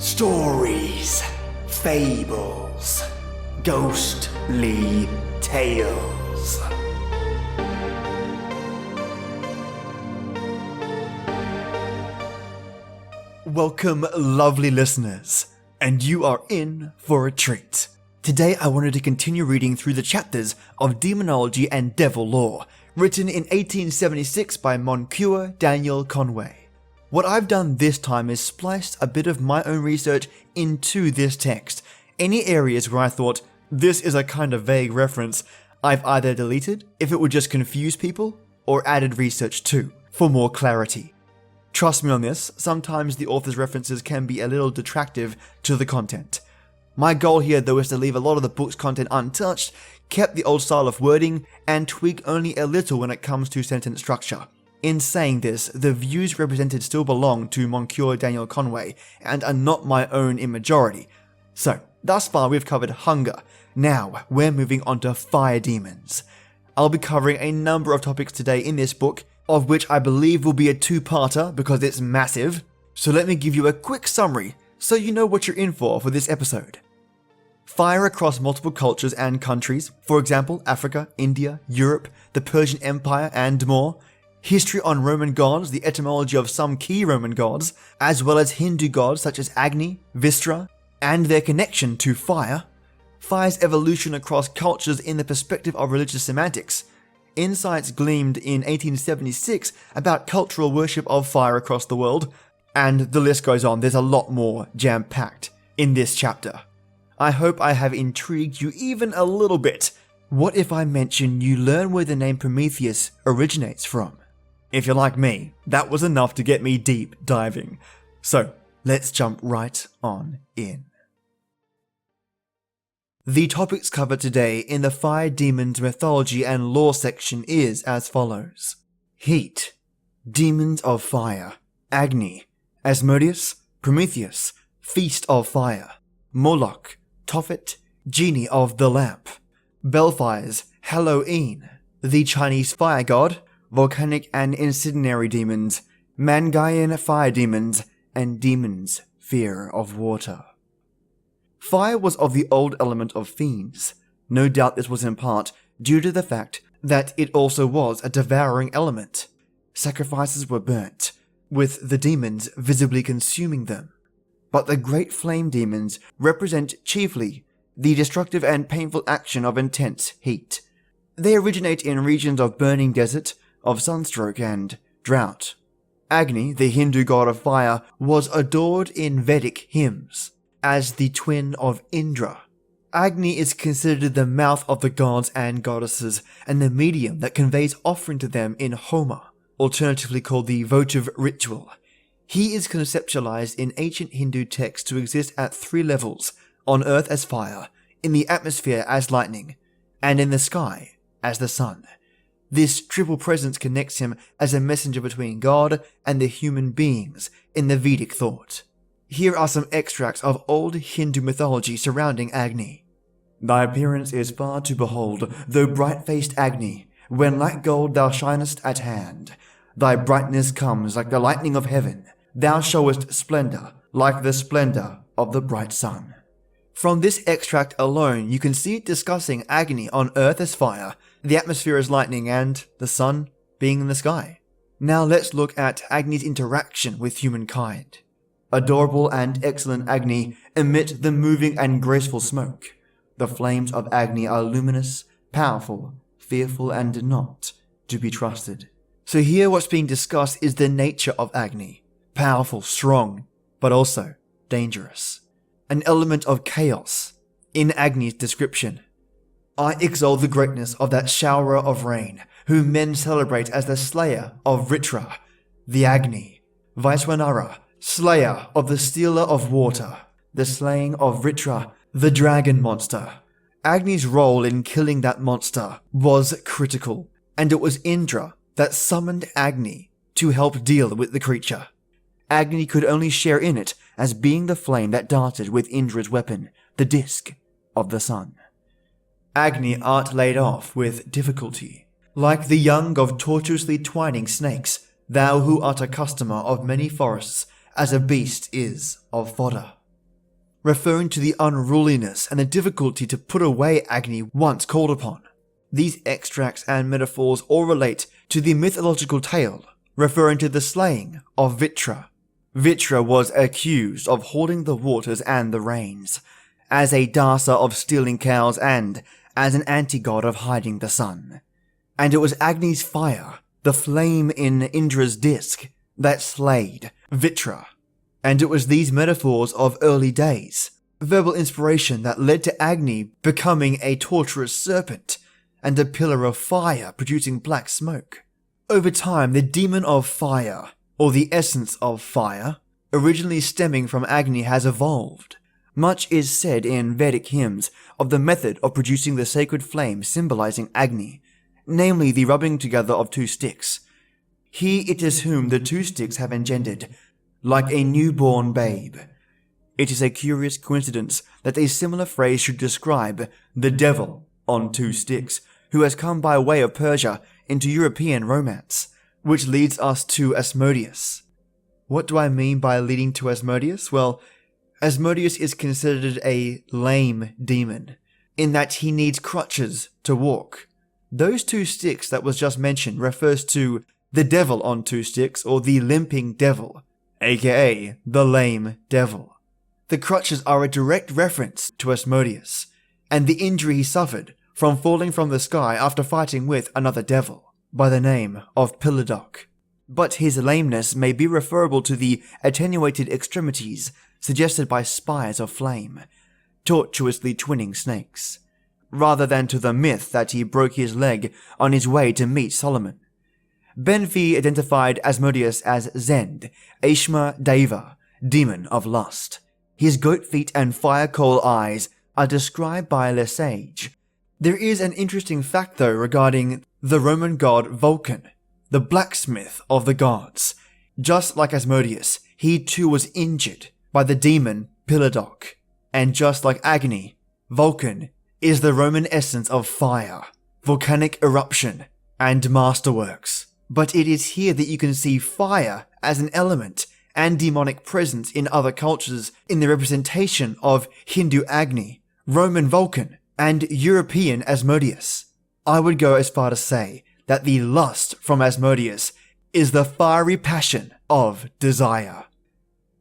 Stories, Fables, Ghostly Tales. Welcome, lovely listeners, and you are in for a treat. Today I wanted to continue reading through the chapters of Demonology and Devil Lore, written in 1876 by Moncure Daniel Conway. What I've done this time is spliced a bit of my own research into this text. Any areas where I thought, this is a kind of vague reference, I've either deleted if it would just confuse people, or added research to, for more clarity. Trust me on this, sometimes the author's references can be a little detractive to the content. My goal here though is to leave a lot of the book's content untouched, kept the old style of wording, and tweak only a little when it comes to sentence structure. In saying this, the views represented still belong to Moncure Daniel Conway, and are not my own in majority. So, thus far we've covered hunger. Now, we're moving on to fire demons. I'll be covering a number of topics today in this book, of which I believe will be a two-parter because it's massive. So let me give you a quick summary, so you know what you're in for this episode. Fire across multiple cultures and countries, for example, Africa, India, Europe, the Persian Empire, and more. History on Roman gods, the etymology of some key Roman gods, as well as Hindu gods such as Agni, Vistra, and their connection to fire. Fire's evolution across cultures in the perspective of religious semantics. Insights gleamed in 1876 about cultural worship of fire across the world, and the list goes on. There's a lot more jam-packed in this chapter. I hope I have intrigued you even a little bit. What if I mention you learn where the name Prometheus originates from? If you're like me, that was enough to get me deep diving. So, let's jump right on in. The topics covered today in the Fire Demons Mythology and Lore section is as follows. Heat, Demons of Fire, Agni, Asmodeus, Prometheus, Feast of Fire, Moloch, Tophet, Genie of the Lamp, Belfires, Halloween, the Chinese fire god, volcanic and incendiary demons, Mangayan fire demons, and demons fear of water. Fire was of the old element of fiends. No doubt this was in part due to the fact that it also was a devouring element. Sacrifices were burnt, with the demons visibly consuming them. But the great flame demons represent chiefly the destructive and painful action of intense heat. They originate in regions of burning desert, of sunstroke and drought. Agni, the Hindu god of fire, was adored in Vedic hymns as the twin of Indra. Agni is considered the mouth of the gods and goddesses and the medium that conveys offering to them in Homer, alternatively called the votive ritual. He is conceptualized in ancient Hindu texts to exist at three levels: on earth as fire, in the atmosphere as lightning, and in the sky as the sun. This triple presence connects him as a messenger between God and the human beings in the Vedic thought. Here are some extracts of old Hindu mythology surrounding Agni. Thy appearance is far to behold, though bright-faced Agni, when like gold thou shinest at hand. Thy brightness comes like the lightning of heaven. Thou showest splendor like the splendor of the bright sun. From this extract alone, you can see it discussing Agni on earth as fire, the atmosphere as lightning, and the sun being in the sky. Now let's look at Agni's interaction with humankind. Adorable and excellent Agni emit the moving and graceful smoke. The flames of Agni are luminous, powerful, fearful, and not to be trusted. So here what's being discussed is the nature of Agni. Powerful, strong, but also dangerous. An element of chaos in Agni's description. I exalt the greatness of that showerer of rain, whom men celebrate as the slayer of Vritra, the Agni, Vaiswanara, slayer of the stealer of water, the slaying of Vritra, the dragon monster. Agni's role in killing that monster was critical, and it was Indra that summoned Agni to help deal with the creature. Agni could only share in it as being the flame that darted with Indra's weapon, the disk of the sun. Agni art laid off with difficulty, like the young of tortuously twining snakes, thou who art a customer of many forests, as a beast is of fodder. referring to the unruliness and the difficulty to put away Agni once called upon. These extracts and metaphors all relate to the mythological tale, referring to the slaying of Vitra. Vitra was accused of holding the waters and the rains, as a darcer of stealing cows and as an anti-god of hiding the sun. And it was Agni's fire, the flame in Indra's disc, that slayed Vitra. And it was these metaphors of early days, verbal inspiration that led to Agni becoming a torturous serpent and a pillar of fire producing black smoke. Over time, the demon of fire, or the essence of fire, originally stemming from Agni, has evolved. Much is said in Vedic hymns of the method of producing the sacred flame symbolizing Agni, namely the rubbing together of two sticks. He it is whom the two sticks have engendered, like a newborn babe. It is a curious coincidence that a similar phrase should describe the devil on two sticks, who has come by way of Persia into European romance, which leads us to Asmodeus. What do I mean by leading to Asmodeus? Well, Asmodeus is considered a lame demon, in that he needs crutches to walk. Those two sticks that was just mentioned refers to the devil on two sticks, or the limping devil, aka the lame devil. The crutches are a direct reference to Asmodeus, and the injury he suffered from falling from the sky after fighting with another devil, by the name of Pilladoc. But his lameness may be referable to the attenuated extremities suggested by spires of flame, tortuously twinning snakes, rather than to the myth that he broke his leg on his way to meet Solomon. Benfi identified Asmodeus as Zend, Ashma Deva, demon of lust. His goat feet and fire coal eyes are described by Lesage. There is an interesting fact though regarding the Roman god Vulcan, the blacksmith of the gods. Just like Asmodeus, he too was injured by the demon Pilladoc. And just like Agni, Vulcan is the Roman essence of fire, volcanic eruption, and masterworks. But it is here that you can see fire as an element and demonic presence in other cultures in the representation of Hindu Agni, Roman Vulcan, and European Asmodeus. I would go as far to say that the lust from Asmodeus is the fiery passion of desire.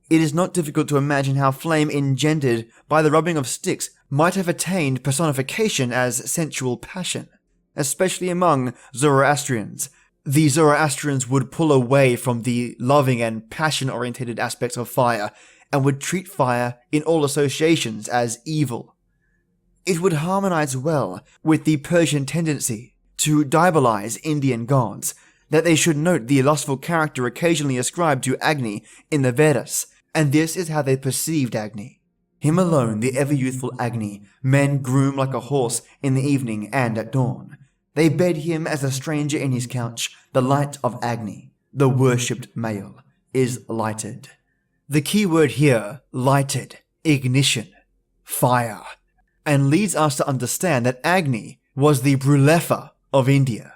It is not difficult to imagine how flame engendered by the rubbing of sticks might have attained personification as sensual passion, especially among Zoroastrians. The Zoroastrians would pull away from the loving and passion-oriented aspects of fire and would treat fire in all associations as evil. It would harmonize well with the Persian tendency to diabolize Indian gods, that they should note the lustful character occasionally ascribed to Agni in the Vedas, and this is how they perceived Agni. Him alone, the ever-youthful Agni, men groom like a horse in the evening and at dawn. They bed him as a stranger in his couch. The light of Agni, the worshipped male, is lighted. The key word here, lighted, ignition, fire, and leads us to understand that Agni was the Brulefa of India,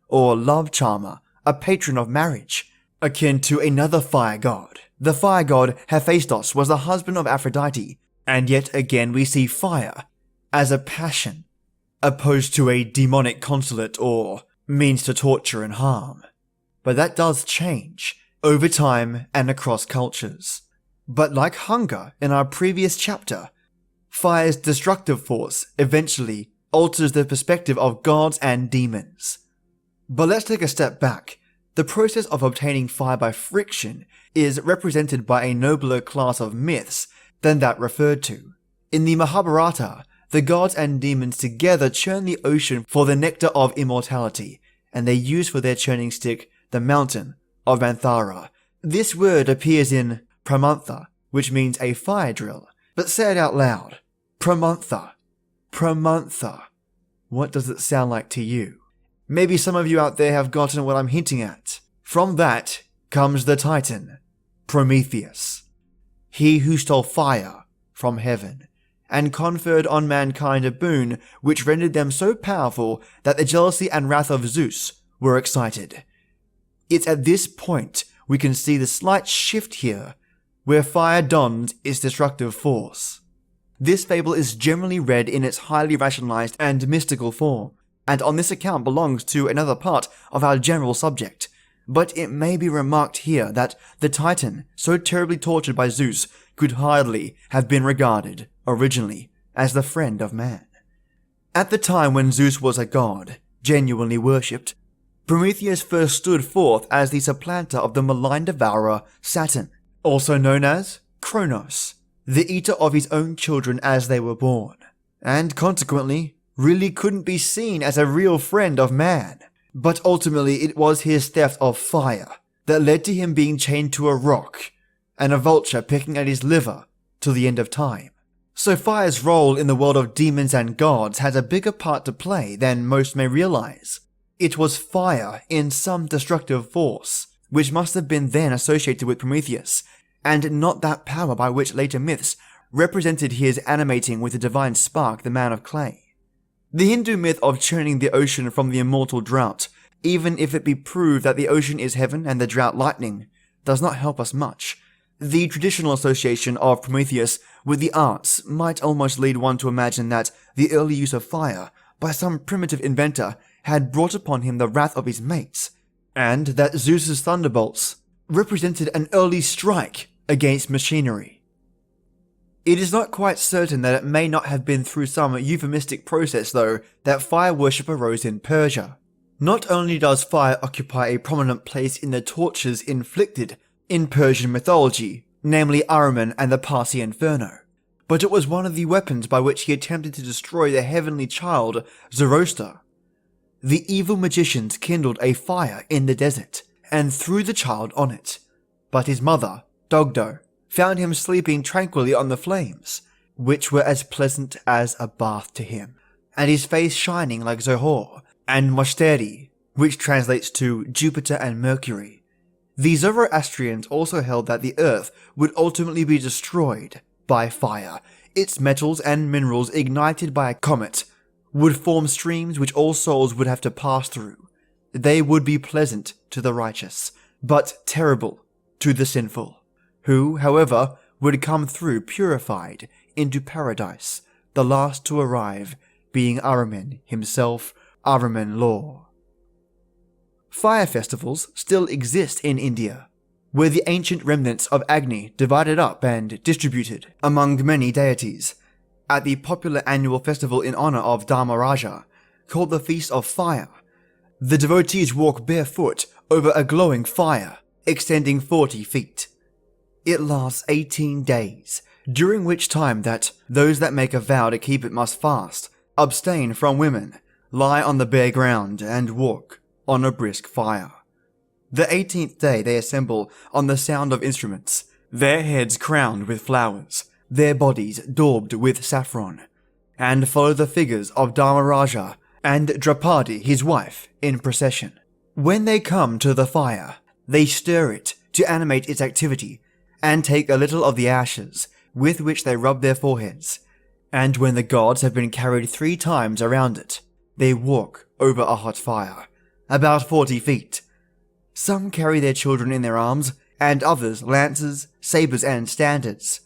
or love charmer, a patron of marriage, akin to another fire god. The fire god Hephaestus was the husband of Aphrodite, and yet again we see fire as a passion, opposed to a demonic consulate or means to torture and harm. But that does change over time and across cultures. But like hunger in our previous chapter, fire's destructive force eventually alters the perspective of gods and demons. But let's take a step back. The process of obtaining fire by friction is represented by a nobler class of myths than that referred to. In the Mahabharata, the gods and demons together churn the ocean for the nectar of immortality, and they use for their churning stick the mountain of Manthara. This word appears in Pramantha, which means a fire drill. But say it out loud. Pramantha. Pramantha. What does it sound like to you? Maybe some of you out there have gotten what I'm hinting at. From that comes the Titan, Prometheus. He who stole fire from heaven, and conferred on mankind a boon which rendered them so powerful that the jealousy and wrath of Zeus were excited. It's at this point we can see the slight shift here, where fire dons its destructive force. this fable is generally read in its highly rationalized and mystical form, and on this account belongs to another part of our general subject. But it may be remarked here that the Titan, so terribly tortured by Zeus, could hardly have been regarded, originally, as the friend of man. At the time when Zeus was a god, genuinely worshipped, Prometheus first stood forth as the supplanter of the malign devourer Saturn, also known as Kronos, the eater of his own children as they were born, and consequently really couldn't be seen as a real friend of man. But ultimately it was his theft of fire that led to him being chained to a rock and a vulture picking at his liver till the end of time. So fire's role in the world of demons and gods has a bigger part to play than most may realize. It was fire in some destructive force, which must have been then associated with Prometheus, and not that power by which later myths represented his animating with the divine spark the man of clay. The Hindu myth of churning the ocean from the immortal Drought, even if it be proved that the ocean is heaven and the drought lightning, does not help us much. The traditional association of Prometheus with the arts might almost lead one to imagine that the early use of fire by some primitive inventor had brought upon him the wrath of his mates, and that Zeus's thunderbolts represented an early strike against machinery. It is not quite certain that it may not have been through some euphemistic process, though, that fire worship arose in Persia. Not only does fire occupy a prominent place in the tortures inflicted in Persian mythology, namely Ahriman and the Parsi Inferno, but it was one of the weapons by which he attempted to destroy the heavenly child, Zoroaster. The evil magicians kindled a fire in the desert and threw the child on it, but his mother, Dogdo, found him sleeping tranquilly on the flames, which were as pleasant as a bath to him, and his face shining like Zohor and Moshteri, which translates to Jupiter and Mercury. The Zoroastrians also held that the earth would ultimately be destroyed by fire. Its metals and minerals, ignited by a comet, would form streams which all souls would have to pass through. They would be pleasant to the righteous, but terrible to the sinful, who, however, would come through purified into paradise, the last to arrive being Ahriman himself, Ahriman Lore. Fire festivals still exist in India, where the ancient remnants of Agni divided up and distributed among many deities, at the popular annual festival in honor of Dharmaraja, called the Feast of Fire. The devotees walk barefoot over a glowing fire, extending 40 feet. It lasts 18 days, during which time that those that make a vow to keep it must fast, abstain from women, lie on the bare ground, and walk on a brisk fire. The 18th day they assemble on the sound of instruments, their heads crowned with flowers, their bodies daubed with saffron, and follow the figures of Dharmaraja and Draupadi his wife in procession. When they come to the fire, they stir it to animate its activity, and take a little of the ashes, with which they rub their foreheads, and when the gods have been carried 3 times around it, they walk over a hot fire, about 40 feet. Some carry their children in their arms, and others lances, sabres, and standards.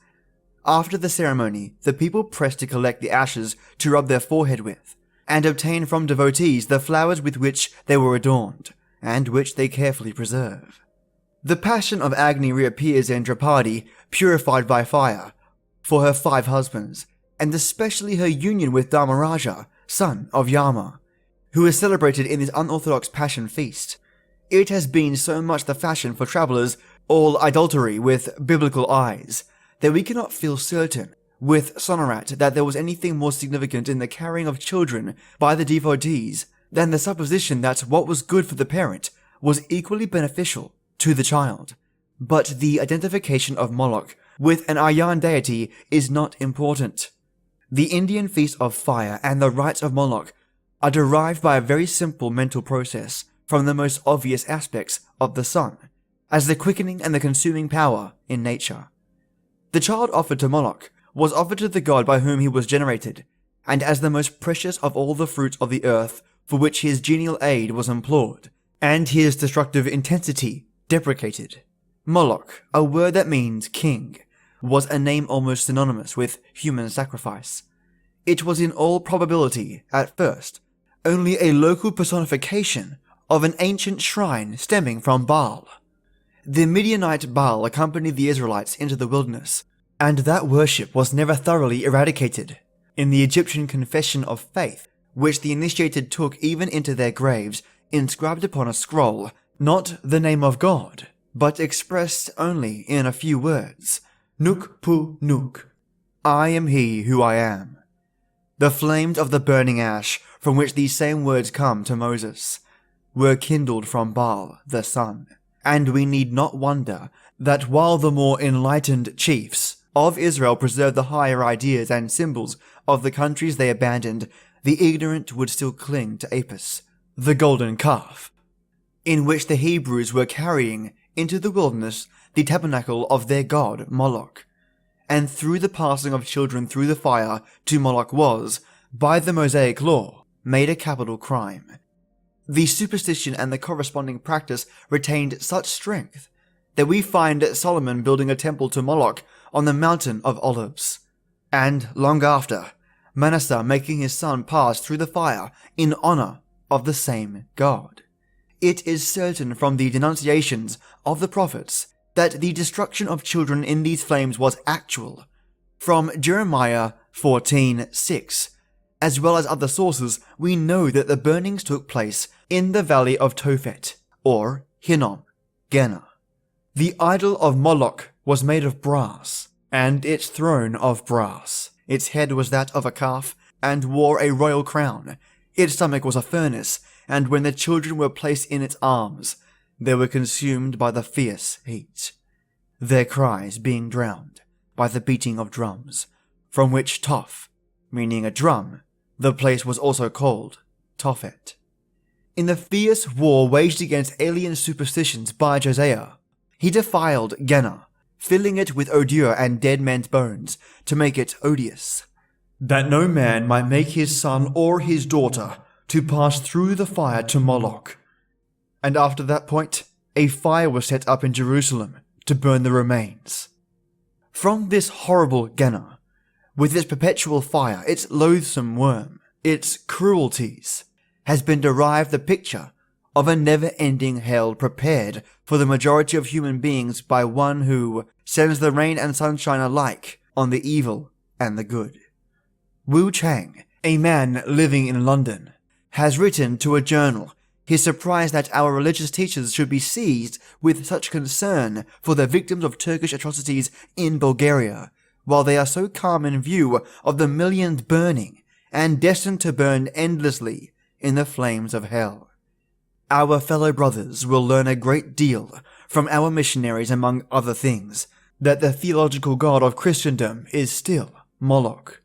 After the ceremony, the people press to collect the ashes to rub their forehead with, and obtain from devotees the flowers with which they were adorned, and which they carefully preserve. The passion of Agni reappears in Draupadi, purified by fire, for her 5 husbands, and especially her union with Dharmaraja, son of Yama, who is celebrated in this unorthodox passion feast. It has been so much the fashion for travelers, all idolatry with biblical eyes, that we cannot feel certain with Sonorat that there was anything more significant in the carrying of children by the devotees than the supposition that what was good for the parent was equally beneficial to the child. But the identification of Moloch with an Aryan deity is not important. The Indian Feast of Fire and the rites of Moloch are derived by a very simple mental process from the most obvious aspects of the sun, as the quickening and the consuming power in nature. The child offered to Moloch was offered to the god by whom he was generated, and as the most precious of all the fruits of the earth for which his genial aid was implored, and his destructive intensity deprecated. Moloch, a word that means king, was a name almost synonymous with human sacrifice. It was in all probability, at first, only a local personification of an ancient shrine stemming from Baal. The Midianite Baal accompanied the Israelites into the wilderness, and that worship was never thoroughly eradicated. In the Egyptian confession of faith, which the initiated took even into their graves, inscribed upon a scroll, not the name of God, but expressed only in a few words, Nuk Pu Nuk, I am he who I am. The flames of the burning ash, from which these same words come to Moses, were kindled from Baal the sun, and we need not wonder that while the more enlightened chiefs of Israel preserved the higher ideas and symbols of the countries they abandoned, the ignorant would still cling to Apis, the golden calf, in which the Hebrews were carrying into the wilderness the tabernacle of their god Moloch. And through the passing of children through the fire to Moloch was, by the Mosaic law, made a capital crime. The superstition and the corresponding practice retained such strength that we find Solomon building a temple to Moloch on the Mountain of Olives, and long after, Manasseh making his son pass through the fire in honor of the same god. It is certain from the denunciations of the prophets that the destruction of children in these flames was actual. From Jeremiah 14:6, as well as other sources, we know that the burnings took place in the valley of Tophet, or Hinnom, Gena. The idol of Moloch was made of brass, and its throne of brass. Its head was that of a calf, and wore a royal crown. Its stomach was a furnace, and when the children were placed in its arms, they were consumed by the fierce heat, their cries being drowned by the beating of drums, from which Toph, meaning a drum, the place was also called Tophet. In the fierce war waged against alien superstitions by Josiah, he defiled Gena, filling it with ordure and dead men's bones to make it odious, that no man might make his son or his daughter to pass through the fire to Moloch. And after that point, a fire was set up in Jerusalem to burn the remains. From this horrible Gena, with its perpetual fire, its loathsome worm, its cruelties, has been derived the picture of a never-ending hell prepared for the majority of human beings by one who sends the rain and sunshine alike on the evil and the good. Wu Chang, a man living in London, has written to a journal his surprise that our religious teachers should be seized with such concern for the victims of Turkish atrocities in Bulgaria, while they are so calm in view of the millions burning and destined to burn endlessly in the flames of hell. Our fellow brothers will learn a great deal from our missionaries, among other things, that the theological god of Christendom is still Moloch.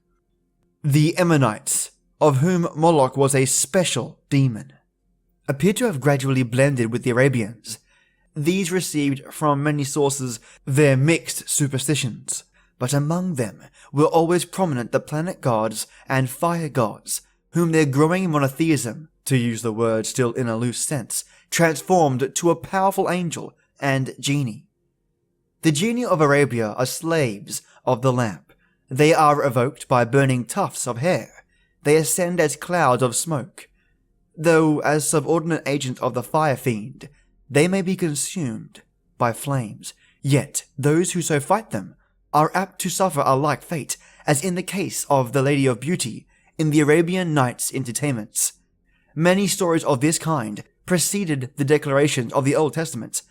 The Ammonites, of whom Moloch was a special demon, appear to have gradually blended with the Arabians. These received from many sources their mixed superstitions, but among them were always prominent the planet gods and fire gods, whom their growing monotheism, to use the word still in a loose sense, transformed to a powerful angel and genie. The genii of Arabia are slaves of the lamp. They are evoked by burning tufts of hair. They ascend as clouds of smoke. Though as subordinate agents of the fire fiend, they may be consumed by flames, yet those who so fight them are apt to suffer a like fate as in the case of the Lady of Beauty in the Arabian Nights Entertainments. Many stories of this kind preceded the declarations of the Old Testament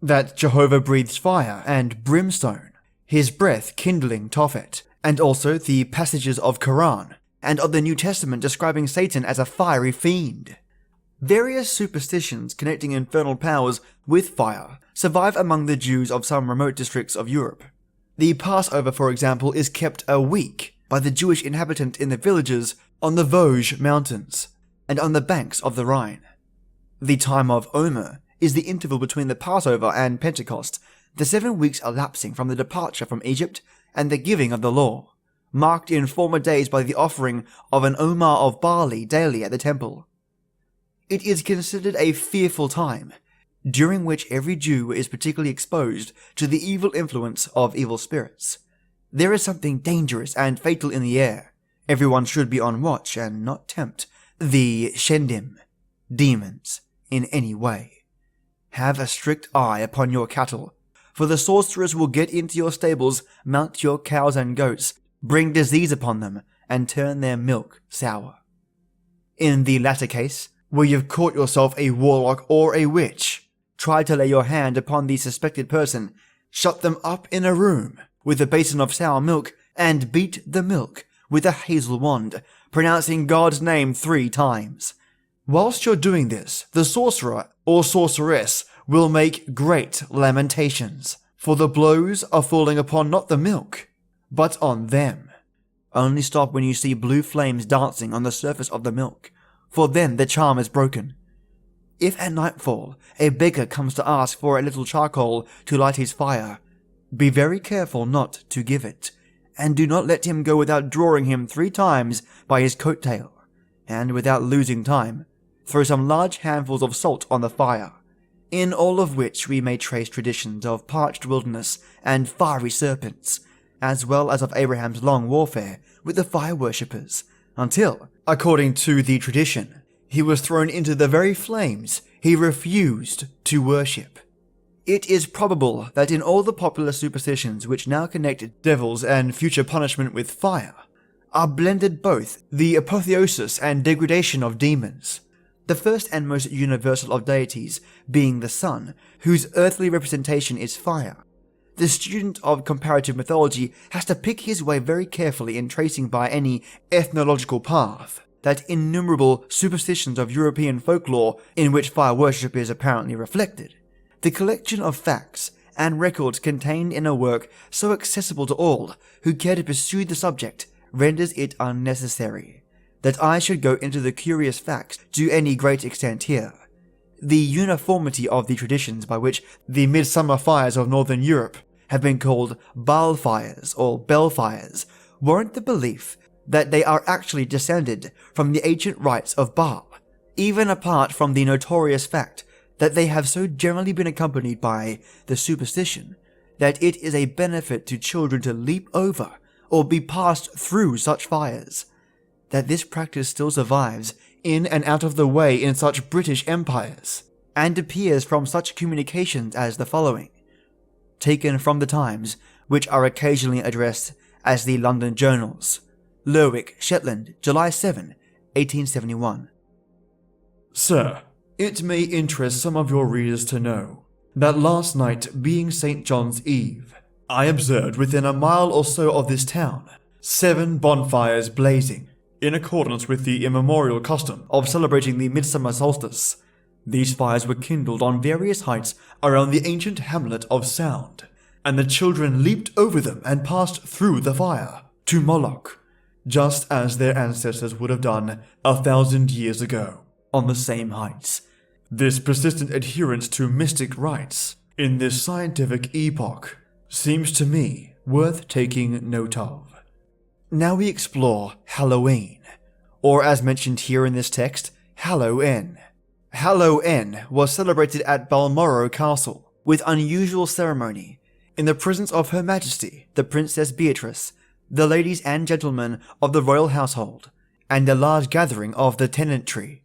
that Jehovah breathes fire and brimstone, his breath kindling Tophet, and also the passages of Quran and of the New Testament describing Satan as a fiery fiend. Various superstitions connecting infernal powers with fire survive among the Jews of some remote districts of Europe. The Passover, for example, is kept a week by the Jewish inhabitant in the villages on the Vosges Mountains and on the banks of the Rhine. The time of Omer is the interval between the Passover and Pentecost, the 7 weeks elapsing from the departure from Egypt and the giving of the law, marked in former days by the offering of an omar of barley daily at the temple. It is considered a fearful time, during which every Jew is particularly exposed to the evil influence of evil spirits. There is something dangerous and fatal in the air. Everyone should be on watch and not tempt the Shendim, demons, in any way. Have a strict eye upon your cattle, for the sorcerers will get into your stables, mount your cows and goats, bring disease upon them, and turn their milk sour. In the latter case, where you've caught yourself a warlock or a witch, try to lay your hand upon the suspected person, shut them up in a room with a basin of sour milk, and beat the milk with a hazel wand, pronouncing God's name 3 times. Whilst you're doing this, the sorcerer or sorceress will make great lamentations, for the blows are falling upon not the milk, but on them. Only stop when you see blue flames dancing on the surface of the milk, for then the charm is broken. If at nightfall a beggar comes to ask for a little charcoal to light his fire, be very careful not to give it, and do not let him go without drawing him 3 times by his coat tail, and without losing time, throw some large handfuls of salt on the fire, in all of which we may trace traditions of parched wilderness and fiery serpents, as well as of Abraham's long warfare with the fire worshippers, until, according to the tradition, he was thrown into the very flames he refused to worship. It is probable that in all the popular superstitions which now connect devils and future punishment with fire, are blended both the apotheosis and degradation of demons, the first and most universal of deities being the sun, whose earthly representation is fire. The student of comparative mythology has to pick his way very carefully in tracing by any ethnological path that innumerable superstitions of European folklore in which fire worship is apparently reflected. The collection of facts and records contained in a work so accessible to all who care to pursue the subject renders it unnecessary that I should go into the curious facts to any great extent here. The uniformity of the traditions by which the midsummer fires of northern Europe have been called Baal fires or Bel fires warrant the belief that they are actually descended from the ancient rites of Baal, even apart from the notorious fact that they have so generally been accompanied by the superstition that it is a benefit to children to leap over or be passed through such fires, that this practice still survives in and out of the way in such British empires, and appears from such communications as the following, taken from the Times, which are occasionally addressed as the London Journals. Lerwick, Shetland, July 7, 1871. Sir, it may interest some of your readers to know that last night, being St. John's Eve, I observed within a mile or so of this town 7 bonfires blazing, in accordance with the immemorial custom of celebrating the midsummer solstice. These fires were kindled on various heights around the ancient hamlet of Sound, and the children leaped over them and passed through the fire to Moloch, just as their ancestors would have done 1,000 years ago on the same heights. This persistent adherence to mystic rites in this scientific epoch seems to me worth taking note of. Now we explore Halloween, or as mentioned here in this text, Hallowen. Hallowen was celebrated at Balmoral Castle with unusual ceremony, in the presence of Her Majesty, the Princess Beatrice, the ladies and gentlemen of the royal household, and a large gathering of the tenantry.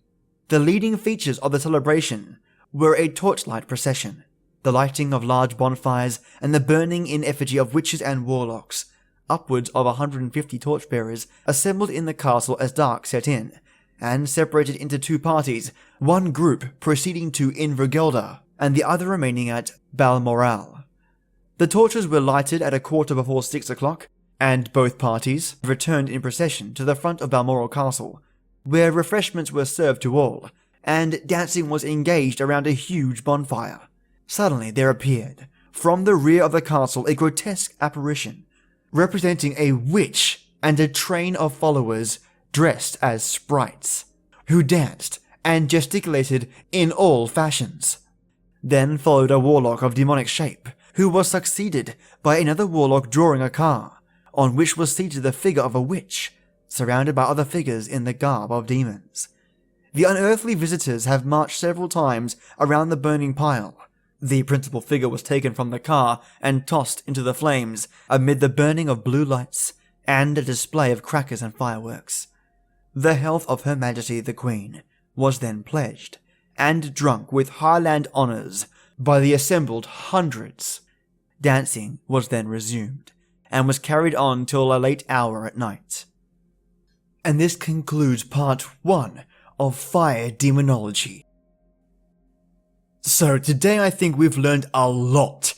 The leading features of the celebration were a torchlight procession, the lighting of large bonfires, and the burning in effigy of witches and warlocks. Upwards of 150 torchbearers assembled in the castle as dark set in, and separated into 2 parties, one group proceeding to Invergelda, and the other remaining at Balmoral. The torches were lighted at 6:15 o'clock, and both parties returned in procession to the front of Balmoral Castle, where refreshments were served to all, and dancing was engaged around a huge bonfire. Suddenly there appeared, from the rear of the castle, a grotesque apparition, representing a witch and a train of followers dressed as sprites, who danced and gesticulated in all fashions. Then followed a warlock of demonic shape, who was succeeded by another warlock drawing a car, on which was seated the figure of a witch, surrounded by other figures in the garb of demons. The unearthly visitors have marched several times around the burning pile, The principal figure was taken from the car and tossed into the flames amid the burning of blue lights and a display of crackers and fireworks. The health of Her Majesty the Queen was then pledged and drunk with Highland honours by the assembled hundreds. Dancing was then resumed and was carried on till a late hour at night. And this concludes part 1 of Fire Demonology. So today I think we've learned a lot.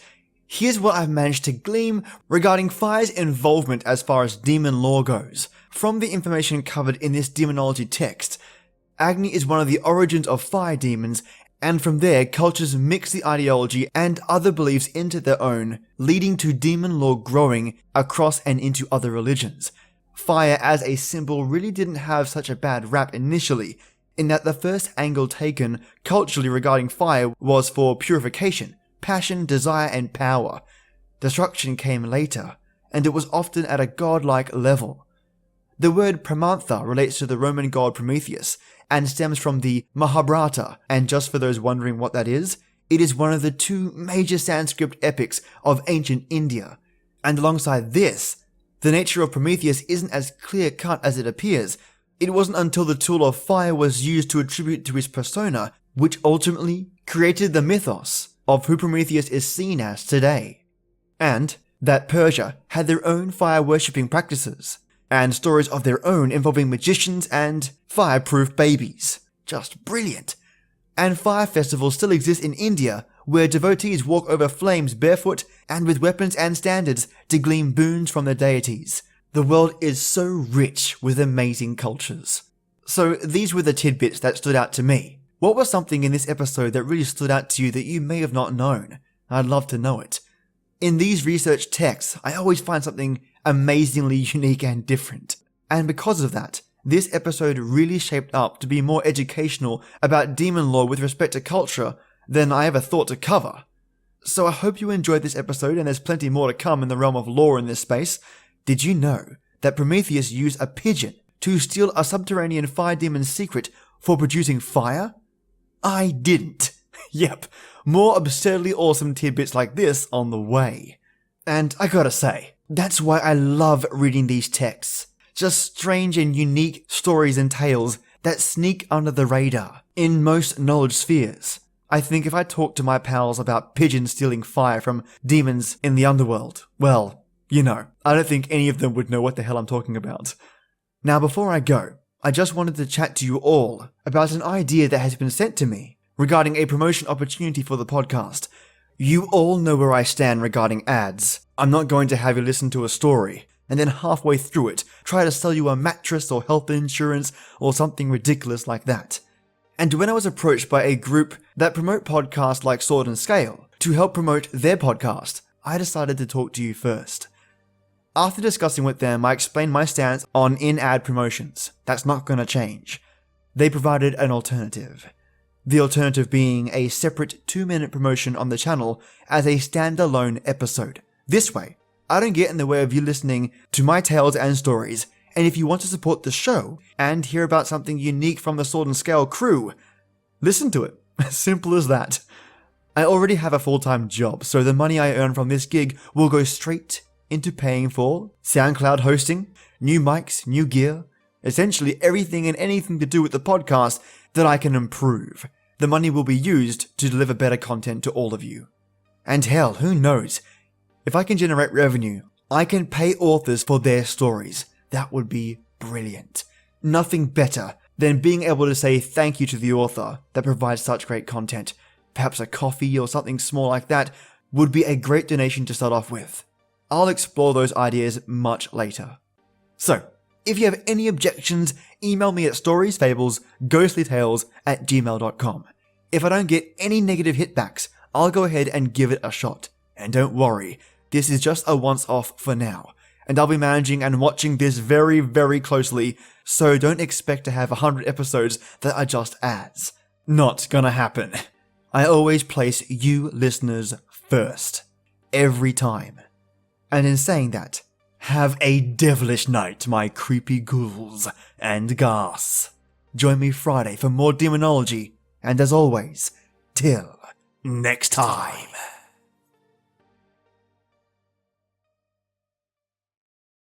Here's what I've managed to glean regarding fire's involvement as far as demon lore goes. From the information covered in this demonology text, Agni is one of the origins of fire demons, and from there cultures mix the ideology and other beliefs into their own, leading to demon lore growing across and into other religions. Fire as a symbol really didn't have such a bad rap initially, in that the first angle taken culturally regarding fire was for purification, passion, desire, and power. Destruction came later, and it was often at a godlike level. The word Pramantha relates to the Roman god Prometheus, and stems from the Mahabharata, and just for those wondering what that is, it is one of the 2 major Sanskrit epics of ancient India. And alongside this, the nature of Prometheus isn't as clear-cut as it appears. It wasn't until the tool of fire was used to attribute to his persona, which ultimately created the mythos of who Prometheus is seen as today. And that Persia had their own fire-worshipping practices, and stories of their own involving magicians and fireproof babies. Just brilliant. And fire festivals still exist in India, where devotees walk over flames barefoot and with weapons and standards to glean boons from their deities. The world is so rich with amazing cultures. So these were the tidbits that stood out to me. What was something in this episode that really stood out to you that you may have not known? I'd love to know it. In these research texts, I always find something amazingly unique and different. And because of that, this episode really shaped up to be more educational about demon lore with respect to culture than I ever thought to cover. So I hope you enjoyed this episode, and there's plenty more to come in the realm of lore in this space. Did you know that Prometheus used a pigeon to steal a subterranean fire demon's secret for producing fire? I didn't. Yep, more absurdly awesome tidbits like this on the way. And I gotta say, that's why I love reading these texts. Just strange and unique stories and tales that sneak under the radar in most knowledge spheres. I think if I talked to my pals about pigeons stealing fire from demons in the underworld, well, you know, I don't think any of them would know what the hell I'm talking about. Now before I go, I just wanted to chat to you all about an idea that has been sent to me regarding a promotion opportunity for the podcast. You all know where I stand regarding ads. I'm not going to have you listen to a story and then halfway through it try to sell you a mattress or health insurance or something ridiculous like that. And when I was approached by a group that promote podcasts like Sword and Scale to help promote their podcast, I decided to talk to you first. After discussing with them, I explained my stance on in-ad promotions. That's not going to change. They provided an alternative. The alternative being a separate 2-minute promotion on the channel as a standalone episode. This way, I don't get in the way of you listening to my tales and stories, and if you want to support the show and hear about something unique from the Sword and Scale crew, listen to it. As simple as that. I already have a full-time job, so the money I earn from this gig will go straight into paying for SoundCloud hosting, new mics, new gear, essentially everything and anything to do with the podcast that I can improve. The money will be used to deliver better content to all of you. And hell, who knows? If I can generate revenue, I can pay authors for their stories. That would be brilliant. Nothing better than being able to say thank you to the author that provides such great content. Perhaps a coffee or something small like that would be a great donation to start off with. I'll explore those ideas much later. So, if you have any objections, email me at StoriesFablesGhostlyTales@gmail.com. If I don't get any negative hitbacks, I'll go ahead and give it a shot. And don't worry, this is just a once-off for now. And I'll be managing and watching this very, very closely, so don't expect to have 100 episodes that are just ads. Not gonna happen. I always place you listeners first. Every time. And in saying that, have a devilish night, my creepy ghouls and ghast. Join me Friday for more demonology, and as always, till next time.